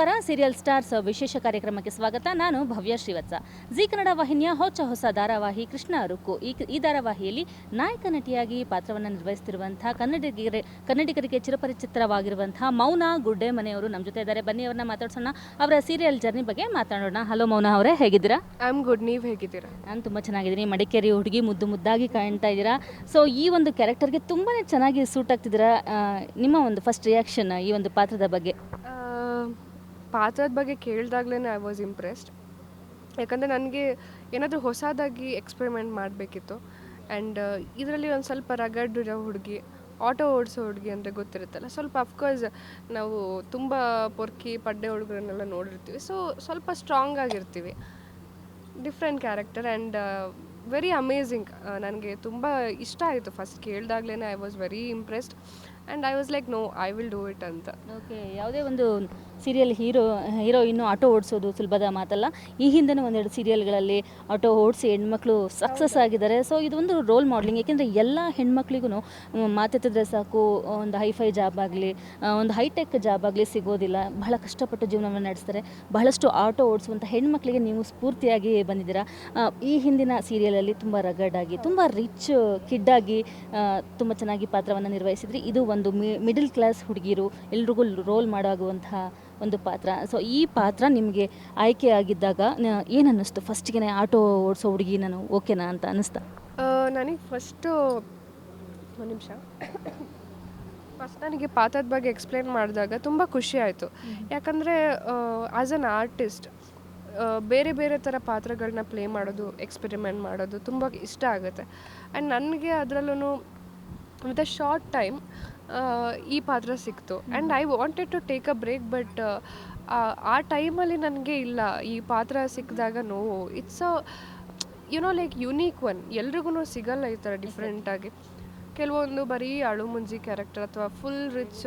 ನಮಸ್ಕಾರ. Serial stars ವಿಶೇಷ ಕಾರ್ಯಕ್ರಮಕ್ಕೆ ಸ್ವಾಗತ. ನಾನು ಭವ್ಯ ಶ್ರೀವತ್ಸ. ಜಿ ಕನ್ನಡ ವಾಹಿನಿಯ ಹೊಸ ಧಾರಾವಾಹಿ ಕೃಷ್ಣ ಅರುಕು. ಈ ಧಾರಾವಾಹಿಯಲ್ಲಿ ನಾಯಕ ನಟಿಯಾಗಿ ಪಾತ್ರವನ್ನು ನಿರ್ವಹಿಸುತ್ತಿರುವಂಥ ಕನ್ನಡಿಗರಿಗೆ ಚಿರಪರಿಚಿತವಾಗಿರುವಂಥ ಮೌನ ಗುಡ್ಡೆ ಮನೆಯವರು ನಮ್ಮ ಜೊತೆ ಇದ್ದಾರೆ. ಬನ್ನಿ ಅವ್ರನ್ನ ಮಾತಾಡ್ಸೋಣ, ಅವರ ಸೀರಿಯಲ್ ಜರ್ನಿ ಬಗ್ಗೆ ಮಾತಾಡೋಣ. ಹಲೋ ಮೌನ ಅವರೇ, ಹೇಗಿದ್ದೀರಾ? I am good. ನೀವು ಹೇಗಿದ್ದೀರಾ? ನಾನು ತುಂಬ ಚೆನ್ನಾಗಿದ್ದೀನಿ. ಮಡಿಕೇರಿ ಹುಡುಗಿ, ಮುದ್ದಾಗಿ ಕಾಣ್ತಾ ಇದ್ದೀರಾ. ಸೊ ಈ ಒಂದು ಕ್ಯಾರೆಕ್ಟರ್ಗೆ ತುಂಬಾ ಚೆನ್ನಾಗಿ ಸೂಟ್ ಆಗ್ತಿದ್ದೀರಾ. ನಿಮ್ಮ ಒಂದು ಫಸ್ಟ್ ರಿಯಾಕ್ಷನ್ ಈ ಒಂದು ಪಾತ್ರದ ಬಗ್ಗೆ? ಪಾತ್ರದ ಬಗ್ಗೆ ಕೇಳಿದಾಗಲೇ ಐ ವಾಸ್ ಇಂಪ್ರೆಸ್ಡ್. ಯಾಕಂದರೆ ನನಗೆ ಏನಾದರೂ ಹೊಸದಾಗಿ ಎಕ್ಸ್ಪೆರಿಮೆಂಟ್ ಮಾಡಬೇಕಿತ್ತು. ಆ್ಯಂಡ್ ಇದರಲ್ಲಿ ಒಂದು ಸ್ವಲ್ಪ ರಗಡ್ ಇರೋ ಹುಡುಗಿ, ಆಟೋ ಓಡಿಸೋ ಹುಡುಗಿ ಅಂದರೆ ಗೊತ್ತಿರುತ್ತಲ್ಲ, ಸ್ವಲ್ಪ ಅಫ್ಕೋರ್ಸ್ ನಾವು ತುಂಬ ಪೊರ್ಕಿ ಪಡ್ಡೆ ಹುಡುಗರನ್ನೆಲ್ಲ ನೋಡಿರ್ತೀವಿ. ಸೊ ಸ್ವಲ್ಪ ಸ್ಟ್ರಾಂಗ್ ಆಗಿರ್ತೀವಿ. Different character and very amazing. ನನಗೆ ತುಂಬ ಇಷ್ಟ ಆಯಿತು. ಫಸ್ಟ್ ಕೇಳಿದಾಗಲೇ I was very impressed and I was like no, I will do it ಅಂತ. ಓಕೆ, ಯಾವುದೇ ಒಂದು ಸೀರಿಯಲ್ ಹೀರೋಯಿನ್ನು ಆಟೋ ಓಡಿಸೋದು ಸುಲಭದ ಮಾತಲ್ಲ. ಈ ಹಿಂದೆನೂ ಒಂದೆರಡು ಸೀರಿಯಲ್ಗಳಲ್ಲಿ ಆಟೋ ಓಡಿಸಿ ಹೆಣ್ಮಕ್ಳು ಸಕ್ಸಸ್ ಆಗಿದ್ದಾರೆ. ಸೊ ಇದೊಂದು ರೋಲ್ ಮಾಡಲಿಂಗ್. ಏಕೆಂದರೆ ಎಲ್ಲ ಹೆಣ್ಮಕ್ಳಿಗೂ ಮಾತೆತ್ತಿದ್ರೆ ಸಾಕು, ಒಂದು ಹೈಫೈ ಜಾಬ್ ಆಗಲಿ, ಒಂದು ಹೈಟೆಕ್ ಜಾಬ್ ಆಗಲಿ ಸಿಗೋದಿಲ್ಲ. ಬಹಳ ಕಷ್ಟಪಟ್ಟು ಜೀವನವನ್ನು ನಡೆಸ್ತಾರೆ. ಬಹಳಷ್ಟು ಆಟೋ ಓಡಿಸುವಂಥ ಹೆಣ್ಮಕ್ಳಿಗೆ ನೀವು ಸ್ಫೂರ್ತಿಯಾಗಿ ಬಂದಿದ್ದೀರಾ. ಈ ಹಿಂದಿನ ಸೀರಿಯಲಲ್ಲಿ ತುಂಬ ರಗಡಾಗಿ, ತುಂಬ ರಿಚ್ ಕಿಡ್ಡಾಗಿ ತುಂಬ ಚೆನ್ನಾಗಿ ಪಾತ್ರವನ್ನು ನಿರ್ವಹಿಸಿದ್ರಿ. ಇದು ಒಂದು ಮಿಡಲ್ ಕ್ಲಾಸ್ ಹುಡುಗಿರು ಎಲ್ರಿಗೂ ರೋಲ್ ಮಾಡಾಗುವಂತಹ ಒಂದು ಪಾತ್ರ. ಸೊ ಈ ಪಾತ್ರ ನಿಮಗೆ ಆಯ್ಕೆ ಆಗಿದ್ದಾಗ ಏನು ಅನ್ನಿಸ್ತು? ಫಸ್ಟಿಗೆ ಆಟೋ ಓಡಿಸೋ ಹುಡುಗಿ ನಾನು ಓಕೆನಾ ಅಂತ ಅನ್ನಿಸ್ತಾ? ನನಗೆ ಫಸ್ಟು ಒಂದು ನಿಮಿಷ ಫಸ್ಟ್ ನನಗೆ ಪಾತ್ರದ ಬಗ್ಗೆ ಎಕ್ಸ್ಪ್ಲೇನ್ ಮಾಡಿದಾಗ ತುಂಬ ಖುಷಿ ಆಯಿತು. ಯಾಕಂದರೆ ಆ್ಯಸ್ ಅನ್ ಆರ್ಟಿಸ್ಟ್ ಬೇರೆ ಬೇರೆ ಥರ ಪಾತ್ರಗಳನ್ನ ಪ್ಲೇ ಮಾಡೋದು, ಎಕ್ಸ್ಪೆರಿಮೆಂಟ್ ಮಾಡೋದು ತುಂಬ ಇಷ್ಟ ಆಗುತ್ತೆ. ಆ್ಯಂಡ್ ನನಗೆ ಅದರಲ್ಲೂ ವಿತ್ ಅ ಶಾರ್ಟ್ ಟೈಮ್ ಈ ಪಾತ್ರ ಸಿಕ್ತು. And I wanted to take a break. But ಆ ಟೈಮಲ್ಲಿ ನನಗೆ ಇಲ್ಲ, ಈ ಪಾತ್ರ ಸಿಕ್ಕಿದಾಗ no, it's a you know like unique one. ಎಲ್ರಿಗೂ ಸಿಗಲ್ಲ ಈ ಥರ ಡಿಫ್ರೆಂಟಾಗಿ. ಕೆಲವೊಂದು ಬರೀ ಅಳು ಮುಂಜಿ ಕ್ಯಾರೆಕ್ಟರ್ ಅಥವಾ ಫುಲ್ ರಿಚ್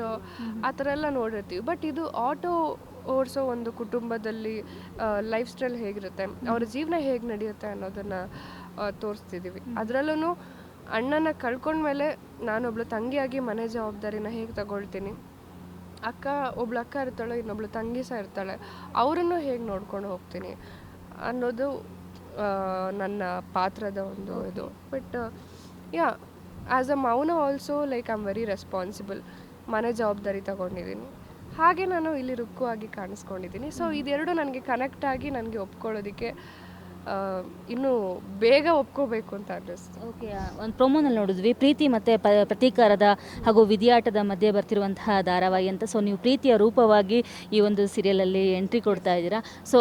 ಆ ಥರ ಎಲ್ಲ ನೋಡಿರ್ತೀವಿ. ಬಟ್ ಇದು ಆಟೋ ಓಡಿಸೋ ಒಂದು ಕುಟುಂಬದಲ್ಲಿ ಲೈಫ್ ಸ್ಟೈಲ್ ಹೇಗಿರುತ್ತೆ, ಅವ್ರ ಜೀವನ ಹೇಗೆ ನಡೆಯುತ್ತೆ ಅನ್ನೋದನ್ನು ತೋರಿಸ್ತಿದ್ದೀವಿ. ಅದರಲ್ಲೂ ಅಣ್ಣನ ಕಳ್ಕೊಂಡ್ಮೇಲೆ ನಾನೊಬ್ಳು ತಂಗಿಯಾಗಿ ಮನೆ ಜವಾಬ್ದಾರಿನ ಹೇಗೆ ತಗೊಳ್ತೀನಿ, ಒಬ್ಳು ಅಕ್ಕ ಇರ್ತಾಳೆ, ಇನ್ನೊಬ್ಳು ತಂಗಿ ಸಹ ಇರ್ತಾಳೆ, ಅವರನ್ನು ಹೇಗೆ ನೋಡ್ಕೊಂಡು ಹೋಗ್ತೀನಿ ಅನ್ನೋದು ನನ್ನ ಪಾತ್ರದ ಒಂದು ಇದು. ಬಟ್ ಯಾ, ಆ್ಯಸ್ ಅ ಮೌನ also like I am very responsible. ಮನೆ ಜವಾಬ್ದಾರಿ ತಗೊಂಡಿದ್ದೀನಿ, ಹಾಗೆ ನಾನು ಇಲ್ಲಿ ರುಕ್ಕು ಆಗಿ ಕಾಣಿಸ್ಕೊಂಡಿದ್ದೀನಿ. ಸೊ ಇದೆರಡು ನನಗೆ ಕನೆಕ್ಟ್ ಆಗಿ ನನಗೆ ಒಪ್ಕೊಳ್ಳೋದಕ್ಕೆ ಇನ್ನೂ ಬೇಗ ಒಪ್ಕೋಬೇಕು ಅಂತ ಅನ್ನಿಸ್ತು. ಓಕೆ, ಒಂದು ಪ್ರೊಮೋನಲ್ಲಿ ನೋಡಿದ್ವಿ, ಪ್ರೀತಿ ಮತ್ತು ಪ್ರತೀಕಾರದ ಹಾಗೂ ವಿಧಿಯಾಟದ ಮಧ್ಯೆ ಬರ್ತಿರುವಂತಹ ಧಾರಾವಾಹಿ ಅಂತ. ಸೊ ನೀವು ಪ್ರೀತಿಯ ರೂಪವಾಗಿ ಈ ಒಂದು ಸೀರಿಯಲಲ್ಲಿ ಎಂಟ್ರಿ ಕೊಡ್ತಾ ಇದ್ದೀರಾ. ಸೊ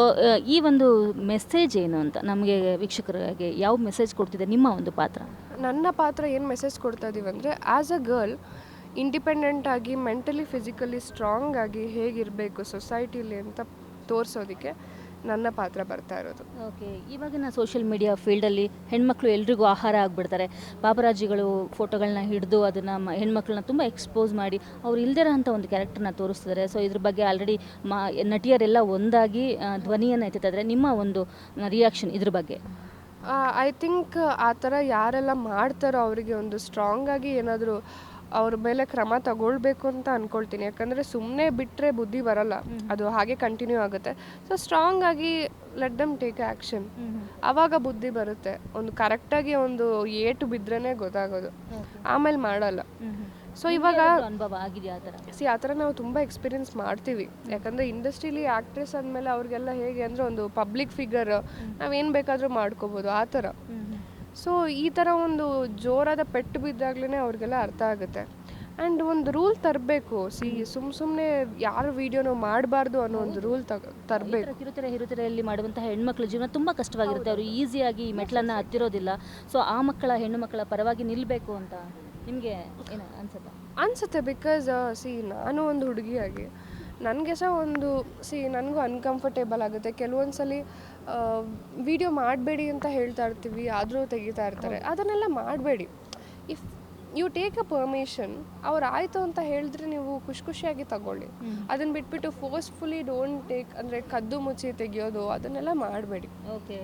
ಈ ಒಂದು ಮೆಸೇಜ್ ಏನು ಅಂತ ನಮಗೆ ವೀಕ್ಷಕರಿಗೆ ಯಾವ ಮೆಸೇಜ್ ಕೊಡ್ತಿದೆ ನಿಮ್ಮ ಒಂದು ಪಾತ್ರ? ನನ್ನ ಪಾತ್ರ ಏನು ಮೆಸೇಜ್ ಕೊಡ್ತಾ ಇದ್ದೀವಿ ಅಂದರೆ, ಆ್ಯಸ್ ಅ ಗರ್ಲ್ ಇಂಡಿಪೆಂಡೆಂಟ್ ಆಗಿ, ಮೆಂಟಲಿ ಫಿಸಿಕಲಿ ಸ್ಟ್ರಾಂಗ್ ಆಗಿ ಹೇಗಿರಬೇಕು ಸೊಸೈಟಿಲಿ ಅಂತ ತೋರಿಸೋದಕ್ಕೆ ನನ್ನ ಪಾತ್ರ ಬರ್ತಾ ಇರೋದು. ಓಕೆ, ಇವಾಗಿನ ಸೋಷಿಯಲ್ ಮೀಡಿಯಾ ಫೀಲ್ಡಲ್ಲಿ ಹೆಣ್ಮಕ್ಳು ಎಲ್ರಿಗೂ ಆಹಾರ ಆಗಿಬಿಡ್ತಾರೆ. ಪಾಪರಾಜಿಗಳು ಫೋಟೋಗಳನ್ನ ಹಿಡಿದು ಅದನ್ನು ಹೆಣ್ಮಕ್ಳನ್ನ ತುಂಬ ಎಕ್ಸ್ಪೋಸ್ ಮಾಡಿ ಅವ್ರು ಇಲ್ದಿರೋ ಅಂಥ ಒಂದು ಕ್ಯಾರೆಕ್ಟರ್ನ ತೋರಿಸ್ತಿದ್ದಾರೆ. ಸೊ ಇದ್ರ ಬಗ್ಗೆ ಆಲ್ರೆಡಿ ನಟಿಯರೆಲ್ಲ ಒಂದಾಗಿ ಧ್ವನಿಯನ್ನು ಎತ್ತಿದ್ದಾರೆ. ನಿಮ್ಮ ಒಂದು ರಿಯಾಕ್ಷನ್ ಇದ್ರ ಬಗ್ಗೆ? ಐ ಥಿಂಕ್ ಆ ಥರ ಯಾರೆಲ್ಲ ಮಾಡ್ತಾರೋ ಅವರಿಗೆ ಒಂದು ಸ್ಟ್ರಾಂಗ್ ಆಗಿ ಏನಾದರೂ ಅವ್ರ ಮೇಲೆ ಕ್ರಮ ತಗೊಳ್ಬೇಕು ಅಂತ ಅಂದ್ಕೊಳ್ತೀನಿ. ಯಾಕಂದರೆ ಸುಮ್ಮನೆ ಬಿಟ್ಟರೆ ಬುದ್ಧಿ ಬರಲ್ಲ, ಅದು ಹಾಗೆ ಕಂಟಿನ್ಯೂ ಆಗುತ್ತೆ. ಸೊ ಸ್ಟ್ರಾಂಗ್ ಆಗಿ ಲೆಟ್ ದಮ್ ಟೇಕ್ ಆ್ಯಕ್ಷನ್, ಆವಾಗ ಬುದ್ಧಿ ಬರುತ್ತೆ. ಒಂದು ಕರೆಕ್ಟಾಗಿ ಒಂದು ಏಟು ಬಿದ್ರೇ ಗೊತ್ತಾಗೋದು, ಆಮೇಲೆ ಮಾಡಲ್ಲ. ಸೊ ಇವಾಗ ಅನುಭವ ಆಗಿದೆಯಾ ಆ ಥರ? ಆ ಥರ ನಾವು ತುಂಬ ಎಕ್ಸ್ಪೀರಿಯನ್ಸ್ ಮಾಡ್ತೀವಿ. ಯಾಕಂದರೆ ಇಂಡಸ್ಟ್ರೀಲಿ ಆ್ಯಕ್ಟ್ರೆಸ್ ಅಂದಮೇಲೆ ಅವ್ರಿಗೆಲ್ಲ ಹೇಗೆ ಅಂದರೆ ಒಂದು ಪಬ್ಲಿಕ್ ಫಿಗರ್, ನಾವೇನು ಬೇಕಾದರೂ ಮಾಡ್ಕೋಬೋದು ಆ ಥರ. ಸೊ ಈ ಥರ ಒಂದು ಜೋರಾದ ಪೆಟ್ಟು ಬಿದ್ದಾಗಲೇ ಅವ್ರಿಗೆಲ್ಲ ಅರ್ಥ ಆಗುತ್ತೆ. ಆ್ಯಂಡ್ ಒಂದು ರೂಲ್ ತರಬೇಕು. ಸುಮ್ಮನೆ ಯಾರು ವೀಡಿಯೋನೂ ಮಾಡಬಾರ್ದು ಅನ್ನೋ ಒಂದು ರೂಲ್ ತರಬೇಕು. ಹಿರುತೆರೆಯಲ್ಲಿ ಮಾಡುವಂತಹ ಹೆಣ್ಮಕ್ಳ ಜೀವನ ತುಂಬ ಕಷ್ಟವಾಗಿರುತ್ತೆ. ಅವರು ಈಸಿಯಾಗಿ ಈ ಮೆಟ್ಲನ್ನು ಹತ್ತಿರೋದಿಲ್ಲ. ಸೊ ಆ ಹೆಣ್ಣು ಮಕ್ಕಳ ಪರವಾಗಿ ನಿಲ್ಲಬೇಕು ಅಂತ ನಿಮಗೆ ಏನು ಅನಿಸುತ್ತೆ? ಬಿಕಾಸ್ ನಾನು ಒಂದು ಹುಡುಗಿಯಾಗಿ ನನಗೆ ಸಹ ಒಂದು ನನಗೂ ಅನ್ಕಂಫರ್ಟೇಬಲ್ ಆಗುತ್ತೆ. ಕೆಲವೊಂದು ಸಲ ವಿಡಿಯೋ ಮಾಡಬೇಡಿ ಅಂತ ಹೇಳ್ತಾ ಇರ್ತೀವಿ, ಆದರೂ ತೆಗಿತಾ ಇರ್ತಾರೆ. ಅದನ್ನೆಲ್ಲ ಮಾಡಬೇಡಿ. If you take a permission, ಅವ್ರು ಆಯಿತು ಅಂತ ಹೇಳಿದ್ರೆ ನೀವು ಖುಷಿಯಾಗಿ ತಗೊಳ್ಳಿ. ಅದನ್ನು ಬಿಟ್ಬಿಟ್ಟು ಫೋರ್ಸ್ಫುಲಿ ಡೋಂಟ್ ಟೇಕ್, ಅಂದರೆ ಕದ್ದು ಮುಚ್ಚಿ ತೆಗಿಯೋದು ಅದನ್ನೆಲ್ಲ ಮಾಡಬೇಡಿ. ಓಕೆ,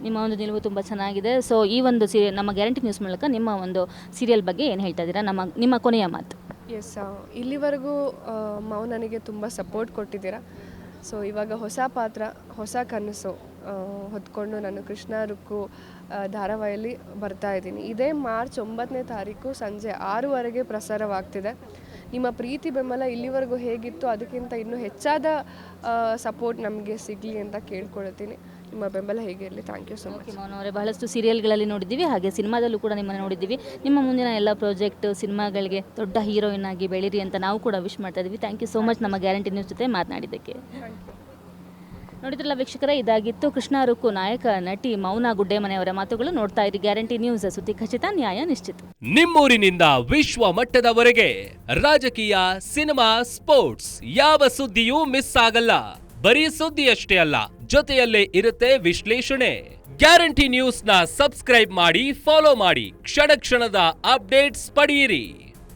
ನಿಮ್ಮ ಒಂದು ನಿಲುವು ತುಂಬ ಚೆನ್ನಾಗಿದೆ. ಸೊ ಈ ಒಂದು ನಮ್ಮ ಗ್ಯಾರಂಟಿ ನ್ಯೂಸ್ ಮೂಲಕ ನಿಮ್ಮ ಒಂದು ಸೀರಿಯಲ್ ಬಗ್ಗೆ ಏನು ಹೇಳ್ತಾ ಇದ್ದೀರಾ? ನಿಮ್ಮ ಕೊನೆಯ ಮಾತು? ಎಸ್, ಇಲ್ಲಿವರೆಗೂ ಮಾವು ನನಗೆ ತುಂಬ ಸಪೋರ್ಟ್ ಕೊಟ್ಟಿದ್ದೀರಾ. ಸೊ ಇವಾಗ ಹೊಸ ಪಾತ್ರ, ಹೊಸ ಕನಸು ಹೊತ್ಕೊಂಡು ನಾನು ಕೃಷ್ಣ ರುಕ್ಕು ಧಾರಾವಾಹಿಯಲ್ಲಿ ಬರ್ತಾ ಇದ್ದೀನಿ. ಇದೇ ಮಾರ್ಚ್ 9ನೇ ತಾರೀಕು ಸಂಜೆ 6:00 ಪ್ರಸಾರವಾಗ್ತಿದೆ. ನಿಮ್ಮ ಪ್ರೀತಿ ಬೆಂಬಲ ಇಲ್ಲಿವರೆಗೂ ಹೇಗಿತ್ತು ಅದಕ್ಕಿಂತ ಇನ್ನೂ ಹೆಚ್ಚಾದ ಸಪೋರ್ಟ್ ನಮಗೆ ಸಿಗಲಿ ಅಂತ ಕೇಳ್ಕೊಳ್ತೀನಿ. ನಿಮ್ಮ ಬೆಂಬಲ ಹೇಗೆ ಇರಲಿ. Thank you so much. Mouna ಅವರೇ, ಬಹಳಷ್ಟು ಸೀರಿಯಲ್ಗಳಲ್ಲಿ ನೋಡಿದ್ದೀವಿ, ಹಾಗೆ ಸಿನಿಮಾದಲ್ಲೂ ಕೂಡ ನಿಮ್ಮನ್ನು ನೋಡಿದ್ದೀವಿ. ನಿಮ್ಮ ಮುಂದಿನ ಎಲ್ಲ ಪ್ರಾಜೆಕ್ಟ್ ಸಿನಿಮಾಗಳಿಗೆ ದೊಡ್ಡ ಹೀರೋಯಿನ್ ಆಗಿ ಬೆಳೀರಿ ಅಂತ ನಾವು ಕೂಡ ವಿಶ್ ಮಾಡ್ತಾ ಇದ್ದೀವಿ. ಥ್ಯಾಂಕ್ ಯು ಸೋ ಮಚ್ ನಮ್ಮ ಗ್ಯಾರಂಟಿ ನ್ಯೂಸ್ ಜೊತೆ ಮಾತನಾಡಿದ್ದಕ್ಕೆ. ನೋಡಿದ್ರಲ್ಲ ವೀಕ್ಷಕರೇ, ಇದಾಗಿತ್ತು ಕೃಷ್ಣ ರುಕ್ಕು ನಾಯಕ ನಟಿ ಮೌನ ಗುಡ್ಡೆಮನೆಯವರ ಮಾತುಗಳು. ನೋಡ್ತಾ ಇರಿ ಗ್ಯಾರಂಟಿ ನ್ಯೂಸ್, ಸುದ್ದಿ ಖಚಿತ, ನ್ಯಾಯ ನಿಶ್ಚಿತ. ನಿಮ್ಮೂರಿನಿಂದ ವಿಶ್ವ ಮಟ್ಟದವರೆಗೆ ರಾಜಕೀಯ, ಸಿನಿಮಾ, ಸ್ಪೋರ್ಟ್ಸ್ ಯಾವ ಸುದ್ದಿಯೂ ಮಿಸ್ ಆಗಲ್ಲ. ಬರೀ ಸುದ್ದಿಯಷ್ಟೇ ಅಲ್ಲ, ಜೊತೆಯಲ್ಲೇ ಇರುತ್ತೆ ವಿಶ್ಲೇಷಣೆ. ಗ್ಯಾರಂಟಿ ನ್ಯೂಸ್ ನ ಸಬ್ಸ್ಕ್ರೈಬ್ ಮಾಡಿ, ಫಾಲೋ ಮಾಡಿ, ಕ್ಷಣ ಕ್ಷಣದ ಅಪ್ಡೇಟ್ಸ್ ಪಡೆಯಿರಿ.